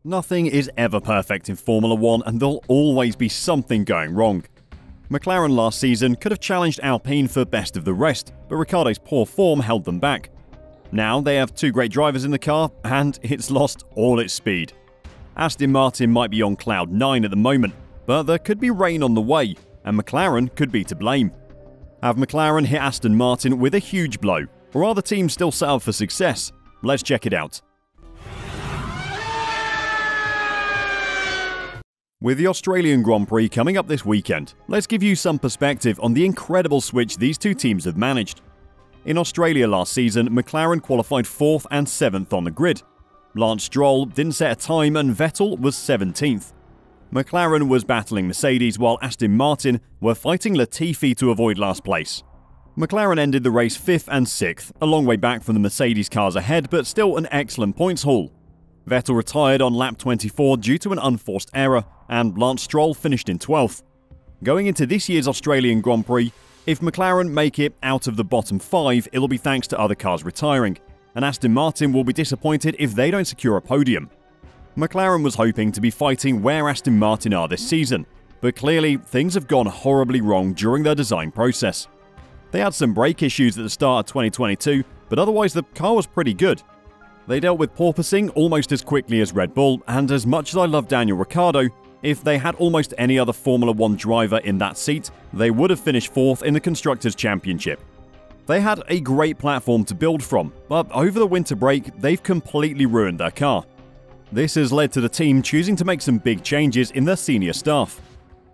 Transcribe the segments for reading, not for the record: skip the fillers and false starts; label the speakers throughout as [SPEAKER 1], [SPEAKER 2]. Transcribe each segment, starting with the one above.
[SPEAKER 1] Nothing is ever perfect in Formula 1 and there'll always be something going wrong. McLaren last season could have challenged Alpine for best of the rest, but Ricciardo's poor form held them back. Now they have two great drivers in the car and it's lost all its speed. Aston Martin might be on cloud 9 at the moment, but there could be rain on the way and McLaren could be to blame. Have McLaren hit Aston Martin with a huge blow, or are the teams still set up for success? Let's check it out. With the Australian Grand Prix coming up this weekend, let's give you some perspective on the incredible switch these two teams have managed. In Australia last season, McLaren qualified 4th and 7th on the grid. Lance Stroll didn't set a time and Vettel was 17th. McLaren was battling Mercedes while Aston Martin were fighting Latifi to avoid last place. McLaren ended the race 5th and 6th, a long way back from the Mercedes cars ahead, but still an excellent points haul. Vettel retired on lap 24 due to an unforced error, and Lance Stroll finished in 12th. Going into this year's Australian Grand Prix, if McLaren make it out of the bottom 5, it'll be thanks to other cars retiring, and Aston Martin will be disappointed if they don't secure a podium. McLaren was hoping to be fighting where Aston Martin are this season, but clearly things have gone horribly wrong during their design process. They had some brake issues at the start of 2022, but otherwise the car was pretty good. They dealt with porpoising almost as quickly as Red Bull, and as much as I love Daniel Ricciardo, if they had almost any other Formula 1 driver in that seat, they would have finished 4th in the Constructors' Championship. They had a great platform to build from, but over the winter break, they've completely ruined their car. This has led to the team choosing to make some big changes in their senior staff.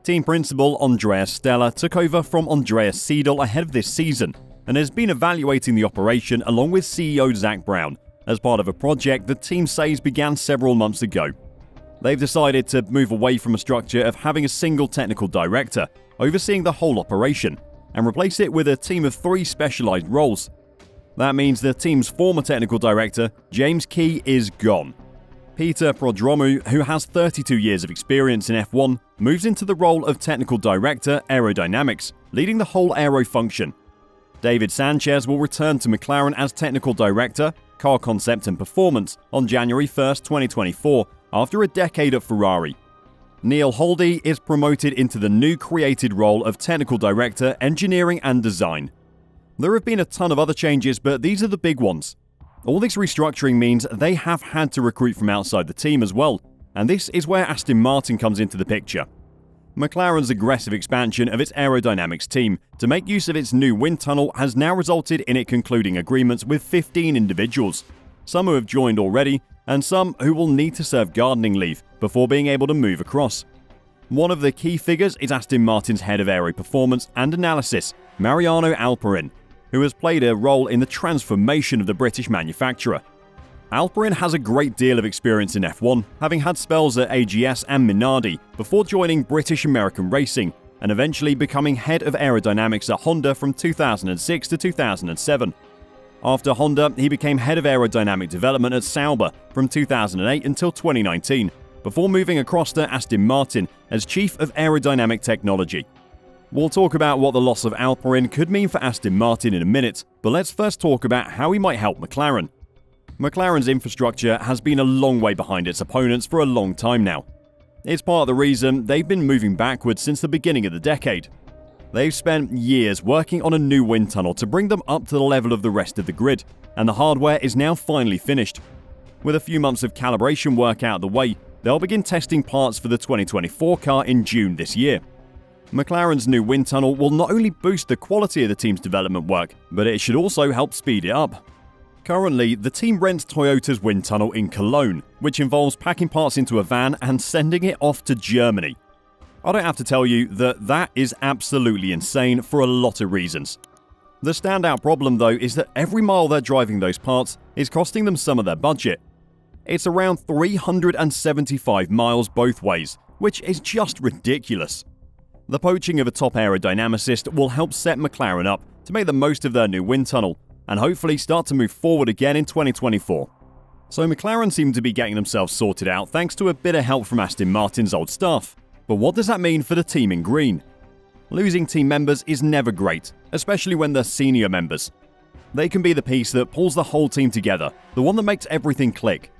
[SPEAKER 1] Team principal Andreas Stella took over from Andreas Seidel ahead of this season, and has been evaluating the operation along with CEO Zach Brown, as part of a project the team says began several months ago. They've decided to move away from a structure of having a single technical director overseeing the whole operation and replace it with a team of 3 specialized roles. That means the team's former technical director, James Key, is gone. Peter Prodromou, who has 32 years of experience in F1, moves into the role of technical director aerodynamics, leading the whole aero function. David Sanchez will return to McLaren as technical director, car concept and performance on January 1st, 2024, after a decade at Ferrari. Neil Holdy is promoted into the new created role of technical director, engineering and design. There have been a ton of other changes, but these are the big ones. All this restructuring means they have had to recruit from outside the team as well, and this is where Aston Martin comes into the picture. McLaren's aggressive expansion of its aerodynamics team to make use of its new wind tunnel has now resulted in it concluding agreements with 15 individuals, some who have joined already and some who will need to serve gardening leave before being able to move across. One of the key figures is Aston Martin's head of aero performance and analysis, Mariano Alpine, who has played a role in the transformation of the British manufacturer. Alpine has a great deal of experience in F1, having had spells at AGS and Minardi before joining British American Racing and eventually becoming head of aerodynamics at Honda from 2006 to 2007. After Honda, he became head of aerodynamic development at Sauber from 2008 until 2019, before moving across to Aston Martin as chief of aerodynamic technology. We'll talk about what the loss of Alpine could mean for Aston Martin in a minute, but let's first talk about how he might help McLaren. McLaren's infrastructure has been a long way behind its opponents for a long time now. It's part of the reason they've been moving backwards since the beginning of the decade. They've spent years working on a new wind tunnel to bring them up to the level of the rest of the grid, and the hardware is now finally finished. With a few months of calibration work out of the way, they'll begin testing parts for the 2024 car in June this year. McLaren's new wind tunnel will not only boost the quality of the team's development work, but it should also help speed it up. Currently, the team rents Toyota's wind tunnel in Cologne, which involves packing parts into a van and sending it off to Germany. I don't have to tell you that that is absolutely insane for a lot of reasons. The standout problem though is that every mile they're driving those parts is costing them some of their budget. It's around 375 miles both ways, which is just ridiculous. The poaching of a top aerodynamicist will help set McLaren up to make the most of their new wind tunnel, and hopefully start to move forward again in 2024. So McLaren seem to be getting themselves sorted out thanks to a bit of help from Aston Martin's old staff. But what does that mean for the team in green? Losing team members is never great, especially when they're senior members. They can be the piece that pulls the whole team together, the one that makes everything click.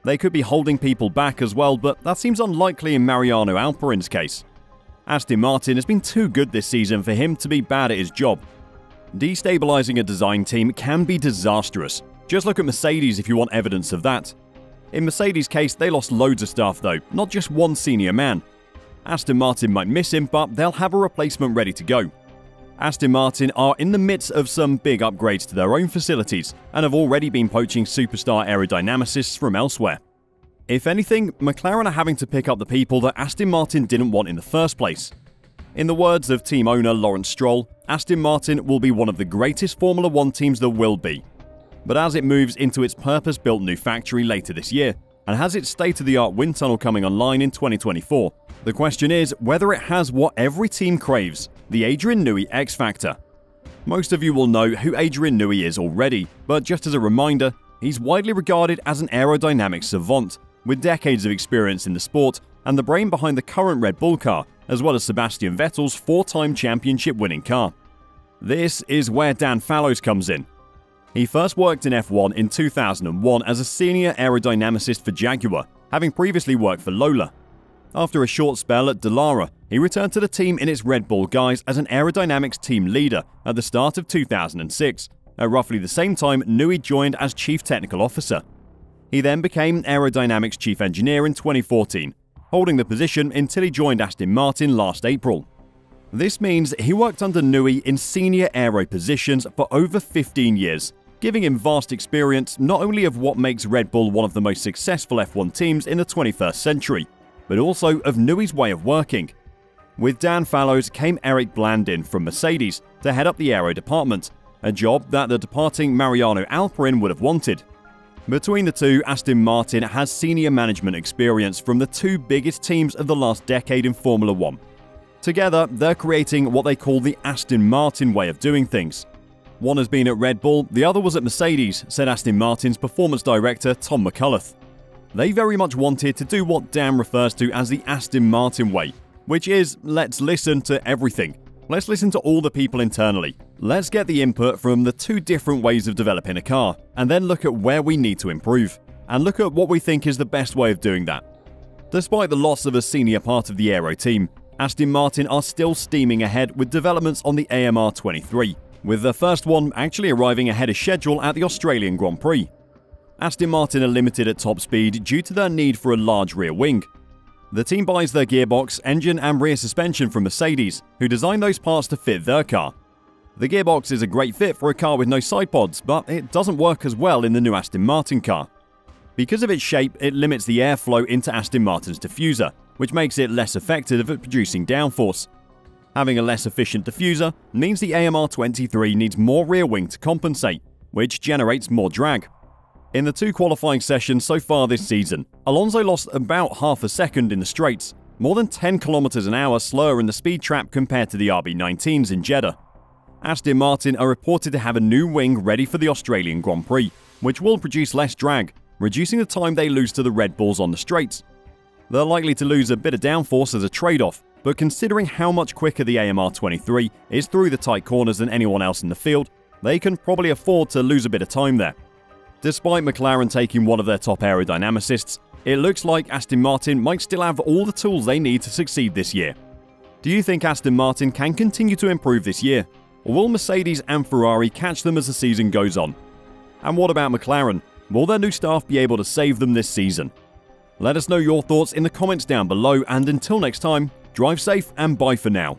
[SPEAKER 1] They could be holding people back as well, but that seems unlikely in Mariano Alpine's case. Aston Martin has been too good this season for him to be bad at his job. Destabilizing a design team can be disastrous. Just look at Mercedes if you want evidence of that. In Mercedes' case, they lost loads of staff though, not just one senior man. Aston Martin might miss him, but they'll have a replacement ready to go. Aston Martin are in the midst of some big upgrades to their own facilities and have already been poaching superstar aerodynamicists from elsewhere. If anything, McLaren are having to pick up the people that Aston Martin didn't want in the first place. In the words of team owner Lawrence Stroll, Aston Martin will be one of the greatest Formula 1 teams there will be. But as it moves into its purpose-built new factory later this year, and has its state-of-the-art wind tunnel coming online in 2024, the question is whether it has what every team craves, the Adrian Newey X Factor. Most of you will know who Adrian Newey is already, but just as a reminder, he's widely regarded as an aerodynamics savant, with decades of experience in the sport and the brain behind the current Red Bull car, as well as Sebastian Vettel's 4-time championship-winning car. This is where Dan Fallows comes in. He first worked in F1 in 2001 as a senior aerodynamicist for Jaguar, having previously worked for Lola. After a short spell at Dallara, he returned to the team in its Red Bull guise as an aerodynamics team leader at the start of 2006. At roughly the same time, Newey joined as Chief Technical Officer. He then became Aerodynamics Chief Engineer in 2014, holding the position until he joined Aston Martin last April. This means he worked under Newey in senior aero positions for over 15 years, giving him vast experience not only of what makes Red Bull one of the most successful F1 teams in the 21st century, but also of Newey's way of working. With Dan Fallows came Eric Blandin from Mercedes to head up the aero department, a job that the departing Mariano Alpine would have wanted. Between the two, Aston Martin has senior management experience from the two biggest teams of the last decade in Formula 1. Together, they're creating what they call the Aston Martin way of doing things. One has been at Red Bull, the other was at Mercedes, said Aston Martin's performance director Tom McCullough. They very much wanted to do what Dan refers to as the Aston Martin way, which is, let's listen to everything. Let's listen to all the people internally. Let's get the input from the two different ways of developing a car, and then look at where we need to improve, and look at what we think is the best way of doing that. Despite the loss of a senior part of the aero team, Aston Martin are still steaming ahead with developments on the AMR23, with the first one actually arriving ahead of schedule at the Australian Grand Prix. Aston Martin are limited at top speed due to their need for a large rear wing. The team buys their gearbox, engine and rear suspension from Mercedes, who design those parts to fit their car. The gearbox is a great fit for a car with no side pods, but it doesn't work as well in the new Aston Martin car. Because of its shape, it limits the airflow into Aston Martin's diffuser, which makes it less effective at producing downforce. Having a less efficient diffuser means the AMR23 needs more rear wing to compensate, which generates more drag. In the two qualifying sessions so far this season, Alonso lost about half a second in the straights, more than 10 km/h slower in the speed trap compared to the RB19s in Jeddah. Aston Martin are reported to have a new wing ready for the Australian Grand Prix, which will produce less drag, reducing the time they lose to the Red Bulls on the straights. They're likely to lose a bit of downforce as a trade-off, but considering how much quicker the AMR23 is through the tight corners than anyone else in the field, they can probably afford to lose a bit of time there. Despite McLaren taking one of their top aerodynamicists, it looks like Aston Martin might still have all the tools they need to succeed this year. Do you think Aston Martin can continue to improve this year, or will Mercedes and Ferrari catch them as the season goes on? And what about McLaren? Will their new staff be able to save them this season? Let us know your thoughts in the comments down below, and until next time, drive safe and bye for now.